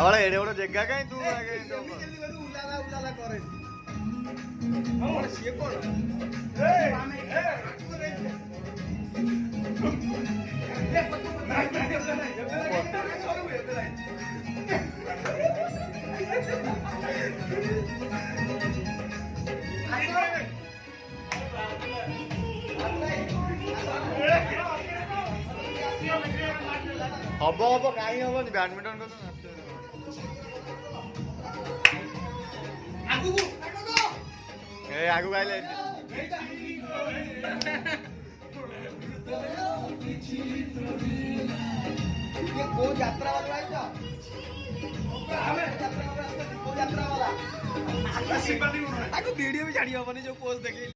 ಅವಳ ಎಡೆ ಒಡ ಜಗ್ಗ ಕಾಯಿ ತೂ ಆಗೆ ಉಲಾಲ ಉಲಾಲ करे और से कोन हब हब कहीं हम बैडमिंटन को आगू गाइले ये को यात्रा वाला है क्या हमें यात्रा वाला को यात्रा वाला आगू वीडियो में छाड़ी हमने जो पोस्ट देखे